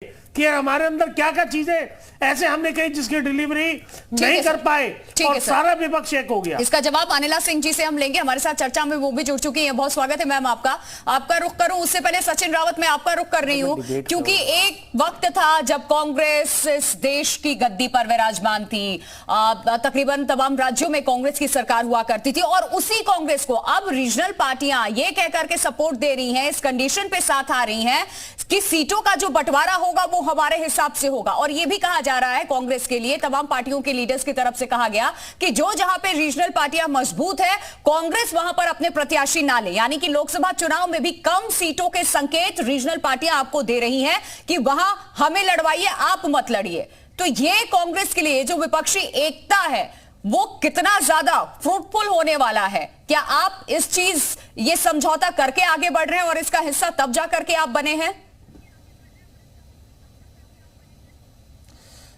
कि हमारे अंदर क्या क्या चीजें ऐसे हमने कही जिसकी डिलीवरी नहीं कर पाए और सारा विपक्ष एक हो गया। इसका जवाब अनिला सिंह जी से हम लेंगे, हमारे साथ चर्चा में वो भी जुड़ चुकी हैं। बहुत स्वागत है मैम आपका रुख करूं उससे पहले सचिन रावत मैं आपका रुख कर रही हूं, क्योंकि एक वक्त था जब कांग्रेस इस देश की गद्दी पर विराजमान थी, तकरीबन तमाम राज्यों में कांग्रेस की सरकार हुआ करती थी, और उसी कांग्रेस को अब रीजनल पार्टियां ये कहकर के सपोर्ट दे रही हैं, इस कंडीशन पे साथ आ रही हैं कि सीटों का जो बंटवारा होगा वो हमारे हिसाब से होगा। और ये भी कहा जा रहा है कांग्रेस के लिए, तमाम पार्टियों के लीडर्स की तरफ से कहा गया कि जो जहां पे रीजनल पार्टियां मजबूत है कांग्रेस वहां पर अपने प्रत्याशी ना ले, यानी कि लोकसभा चुनाव में भी कम सीटों के संकेत रीजनल पार्टियां आपको दे रही हैं कि वहां हमें लड़वाइए, आप मत लड़िए। तो ये कांग्रेस के लिए जो विपक्षी एकता है वो कितना ज्यादा फ्रूटफुल होने वाला है? क्या आप इस चीज ये समझौता करके आगे बढ़ रहे हैं और इसका हिस्सा तब जा करके आप बने हैं?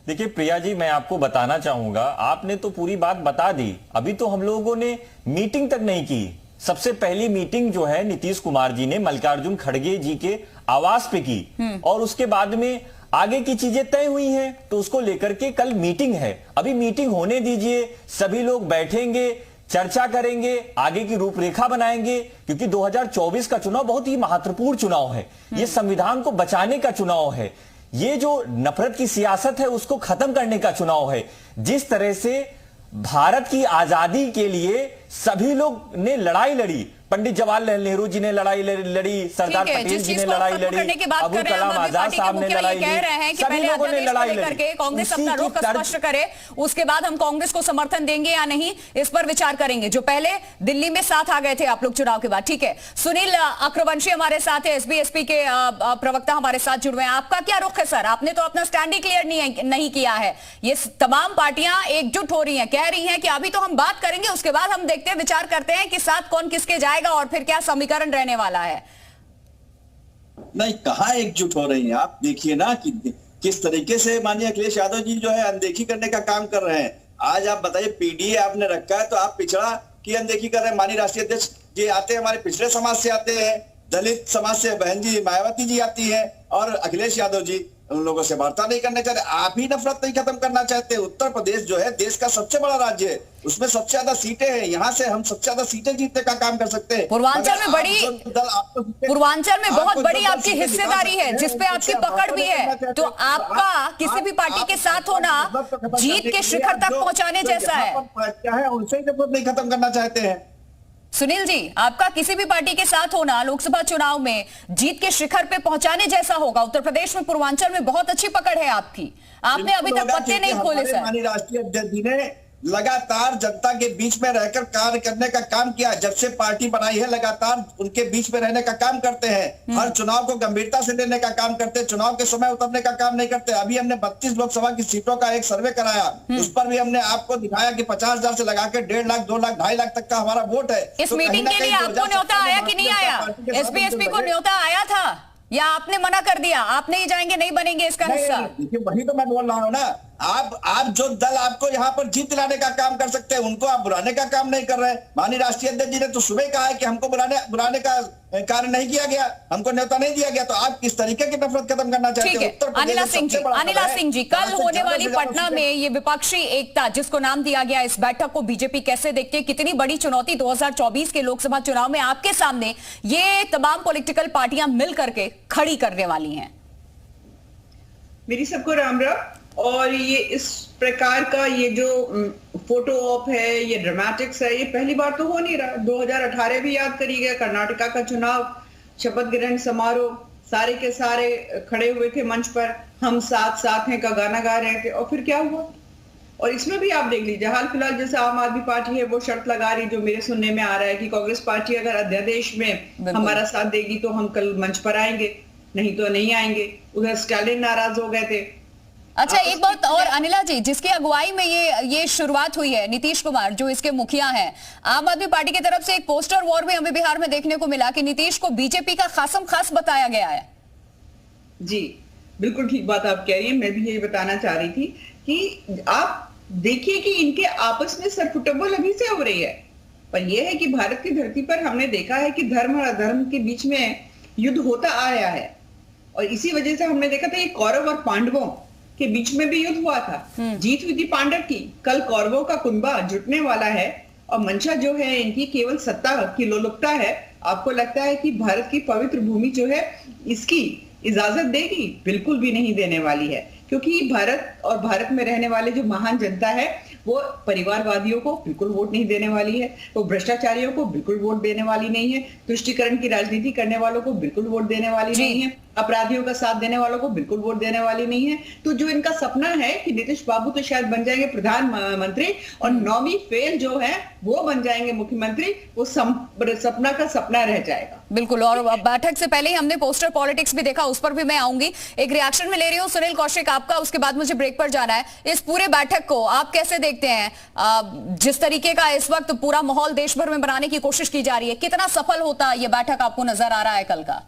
देखिए प्रिया जी, मैं आपको बताना चाहूंगा, आपने तो पूरी बात बता दी, अभी तो हम लोगों ने मीटिंग तक नहीं की। सबसे पहली मीटिंग जो है नीतीश कुमार जी ने मल्लिकार्जुन खड़गे जी के आवास पे की, और उसके बाद में आगे की चीजें तय हुई हैं, तो उसको लेकर के कल मीटिंग है। अभी मीटिंग होने दीजिए, सभी लोग बैठेंगे, चर्चा करेंगे, आगे की रूपरेखा बनाएंगे, क्योंकि 2024 का चुनाव बहुत ही महत्वपूर्ण चुनाव है। ये संविधान को बचाने का चुनाव है, ये जो नफरत की सियासत है उसको खत्म करने का चुनाव है। जिस तरह से भारत की आजादी के लिए सभी लोग ने लड़ाई लड़ी, पंडित जवाहरलाल नेहरू जी ने लड़ाई लड़ी, सरदार पटेल जी ने लड़ाई लड़ी, अबुल कलाम आजाद साहब ने लड़ाई लड़ी, सभी लोगों ने लड़ाई लड़ी। कांग्रेस अपना रुख स्पष्ट करे, उसके बाद हम कांग्रेस को समर्थन देंगे या नहीं इस पर विचार करेंगे। जो पहले दिल्ली में साथ आ गए थे आप लोग चुनाव के बाद, ठीक है। सुनील अक्रवंशी हमारे साथ है, एसबीएसपी के प्रवक्ता हमारे साथ जुड़ हुए हैं। आपका क्या रुख है सर? आपने तो अपना स्टैंड ही क्लियर नहीं किया है। ये तमाम पार्टियां एकजुट हो रही हैं, कह रही हैं कि अभी तो हम बात करेंगे, उसके बाद हम देखते हैं, विचार करते हैं कि साथ कौन किसके जाएगा और फिर क्या समीकरण रहने वाला है। नहीं, कहां एकजुट हो रही हैं आप? देखिए ना कि किस तरीके से माननीय अखिलेश यादव जी जो है अनदेखी करने का काम कर रहे हैं। आज आप बताइए, पीडीए आपने रखा है तो आप पिछड़ा की अनदेखी कर रहे हैं। माननीय राष्ट्रीय अध्यक्ष जी आते हैं, हमारे पिछड़े समाज से आते हैं, दलित समाज से बहन जी मायावती जी आती है, और अखिलेश यादव जी उन लोगों से वार्ता नहीं करना चाहते। आप ही नफरत नहीं खत्म करना चाहते। उत्तर प्रदेश जो है देश का सबसे बड़ा राज्य है, उसमें सबसे ज्यादा सीटें हैं, यहाँ से हम सबसे ज्यादा सीटें जीतने का काम कर सकते हैं। पूर्वांचल में बहुत बड़ी आपकी हिस्सेदारी है, जिसपे आपकी पकड़ भी है, तो आपका किसी भी पार्टी के साथ होना जीत के शिखर तक पहुंचाने जैसा है। क्या है, उनसे नफरत नहीं खत्म करना चाहते हैं। सुनील जी, आपका किसी भी पार्टी के साथ होना लोकसभा चुनाव में जीत के शिखर पे पहुंचाने जैसा होगा। उत्तर प्रदेश में, पूर्वांचल में बहुत अच्छी पकड़ है आपकी, आपने अभी तक पत्ते नहीं खोले सर। माननीय राष्ट्रीय अध्यक्ष जी ने लगातार जनता के बीच में रहकर कार्य करने का काम किया। जब से पार्टी बनाई है लगातार उनके बीच में रहने का काम करते हैं, हर चुनाव को गंभीरता से लेने का काम करते हैं, चुनाव के समय उतरने का काम नहीं करते। अभी हमने 32 लोकसभा की सीटों का एक सर्वे कराया, उस पर भी हमने आपको दिखाया कि 50,000 से लगाकर 1.5 लाख, 2 लाख, 2.5 लाख तक का हमारा वोट है। इस मीटिंग के लिए आपको न्योता आया कि नहीं आया? एसबीएसपी को न्योता आया था या आपने मना कर दिया, आप नहीं जाएंगे, नहीं बनेंगे इसका हिस्सा? देखिए, वही तो मैं बोल रहा हूँ ना, आप जो दल आपको यहाँ पर जीत दिलाने का काम कर सकते हैं उनको आप बुलाने का काम नहीं कर रहे हैं। माननीय राष्ट्रीय अध्यक्ष जी ने तो सुबह कहा है कि हमको बुलाने का कार्य नहीं किया गया, हमको न्योता नहीं दिया गया, तो आप किस तरीके की नफरत खत्म करना चाहते हैं? अनिला सिंह जी, कल होने वाली पटना में ये विपक्षी एकता जिसको नाम दिया गया, इस बैठक को बीजेपी कैसे देखते हैं? कितनी बड़ी चुनौती 2024 के लोकसभा चुनाव में आपके सामने ये तमाम पॉलिटिकल पार्टियां मिल करके खड़ी करने वाली हैं? मेरी सबको राम राम। और ये इस प्रकार का ये जो फोटो ऑप है, ये ड्रामेटिक्स है, ये पहली बार तो हो नहीं रहा। 2018 भी याद करिएगा, कर्नाटका का चुनाव, शपथ ग्रहण समारोह, सारे के सारे खड़े हुए थे मंच पर, हम साथ साथ हैं का गाना गा रहे थे, और फिर क्या हुआ? और इसमें भी आप देख लीजिए, हाल फिलहाल जैसे आम आदमी पार्टी है वो शर्त लगा रही, जो मेरे सुनने में आ रहा है कि कांग्रेस पार्टी अगर अध्यादेश में हमारा साथ देगी तो हम कल मंच पर आएंगे, नहीं तो नहीं आएंगे। उधर स्टालिन नाराज हो गए थे। अच्छा, एक बात और अनिला जी, जिसकी अगुवाई में ये शुरुआत हुई है, नीतीश कुमार जो इसके मुखिया हैं, आम आदमी पार्टी की तरफ से एक पोस्टर वॉर भी हमें बिहार में देखने को मिला कि नीतीश को बीजेपी का खासम खास बताया गया है। जी बिल्कुल ठीक बात आप कह रही हैं, मैं भी यही बताना चाह रही थी कि आप देखिए कि इनके आपस में सरफुटबॉल अभी से हो रही है, पर यह है कि भारत की धरती पर हमने देखा है कि धर्म और अधर्म के बीच में युद्ध होता आया है, और इसी वजह से हमने देखा था ये कौरव और पांडवों के बीच में भी युद्ध हुआ था। जीत हुई थी पांडव की, कल कौरवों का कुंभा जुटने वाला है और मंशा जो है इनकी केवल सत्ता की लोलुपता है। आपको लगता है कि भारत की पवित्र भूमि जो है इसकी इजाजत देगी? बिल्कुल भी नहीं देने वाली है, क्योंकि भारत और भारत में रहने वाले जो महान जनता है वो परिवारवादियों को बिल्कुल वोट नहीं देने वाली है, वो भ्रष्टाचारियों को बिल्कुल वोट देने वाली नहीं है, तुष्टीकरण की राजनीति करने वालों को बिल्कुल वोट देने वाली नहीं है, अपराधियों का साथ देने वालों को बिल्कुल वोट देने वाली नहीं है। तो जो इनका सपना है कि नीतीश बाबू तो शायद बन जाएंगे प्रधानमंत्री और नौमी फेल जो है वो बन जाएंगे मुख्यमंत्री, वो सपना का सपना रह जाएगा। बिल्कुल। और बैठक से पहले ही हमने पोस्टर पॉलिटिक्स भी देखा, उस पर भी मैं आऊंगी। एक रिएक्शन में ले रही हूँ सुनील कौशिक आपका, उसके बाद मुझे ब्रेक पर जाना है। इस पूरे बैठक को आप कैसे देखते हैं? जिस तरीके का इस वक्त पूरा माहौल देश भर में बनाने की कोशिश की जा रही है, कितना सफल होता ये बैठक आपको नजर आ रहा है कल का?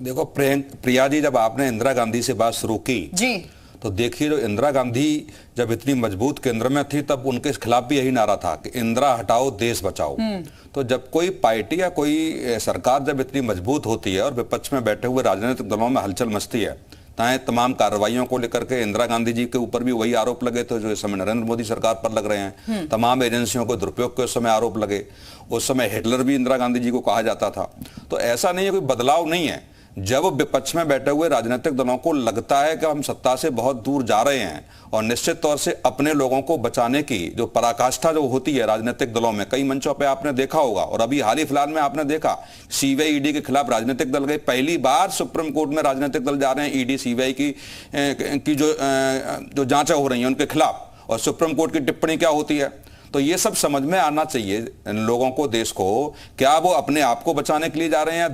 देखो प्रिया जी, जब आपने इंदिरा गांधी से बात शुरू की जी, तो देखिए इंदिरा गांधी जब इतनी मजबूत केंद्र में थी तब उनके खिलाफ भी यही नारा था कि इंदिरा हटाओ देश बचाओ। तो जब कोई पार्टी या कोई सरकार जब इतनी मजबूत होती है और विपक्ष में बैठे हुए राजनीतिक दलों में हलचल मचती है, तमाम कार्रवाइयों को लेकर के इंदिरा गांधी जी के ऊपर भी वही आरोप लगे थे जो इस समय नरेंद्र मोदी सरकार पर लग रहे हैं। तमाम एजेंसियों को दुरुपयोग के उस समय आरोप लगे, उस समय हिटलर भी इंदिरा गांधी जी को कहा जाता था। तो ऐसा नहीं है, कोई बदलाव नहीं है। जब विपक्ष में बैठे हुए राजनीतिक दलों को लगता है कि हम सत्ता से बहुत दूर जा रहे हैं और निश्चित तौर से अपने लोगों को बचाने की जो पराकाष्ठा जो होती है राजनीतिक दलों में, कई मंचों पे आपने देखा होगा और अभी हाल ही फिलहाल में आपने देखा सीबीआई ईडी के खिलाफ राजनीतिक दल गए। पहली बार सुप्रीम कोर्ट में राजनीतिक दल जा रहे हैं ईडी सीबीआई की जो जांचें हो रही हैं उनके खिलाफ, और सुप्रीम कोर्ट की टिप्पणी क्या होती है। तो ये सब समझ में आना चाहिए इन लोगों को, देश को, क्या वो अपने आप को बचाने के लिए जा रहे हैं या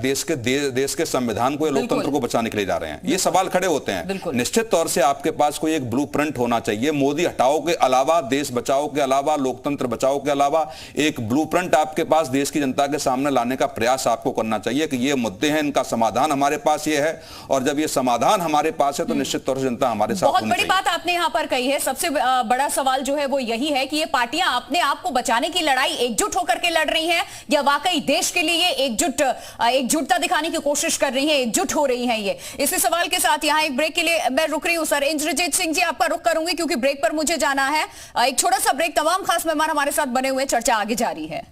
देश के संविधान को या लोकतंत्र को बचाने के लिए जा रहे हैं, ये सवाल खड़े होते हैं। निश्चित तौर से आपके पास कोई एक ब्लूप्रिंट होना चाहिए। मोदी हटाओ के अलावा, देश बचाओ के अलावा, लोकतंत्र बचाओ के अलावा एक ब्लूप्रिंट आपके पास देश की जनता के सामने लाने का प्रयास आपको करना चाहिए कि ये मुद्दे हैं, इनका समाधान हमारे पास ये है, और जब ये समाधान हमारे पास है तो निश्चित तौर से जनता हमारे साथ बहुत बड़ी बात आपने यहां पर कही है। सबसे बड़ा सवाल जो है वो यही है कि ये पार्टियां अपने आप को बचाने की लड़ाई एकजुट होकर के लड़ रही हैं या वाकई देश के लिए एकजुटता दिखाने की कोशिश कर रही हैं, एकजुट हो रही हैं। ये इसी सवाल के साथ यहां एक ब्रेक के लिए मैं रुक रही हूं। सर इंद्रजीत सिंह जी, आपका रुख करूंगी क्योंकि ब्रेक पर मुझे जाना है। एक छोटा सा ब्रेक, तमाम खास मेहमान हमारे साथ बने हुए, चर्चा आगे जारी है।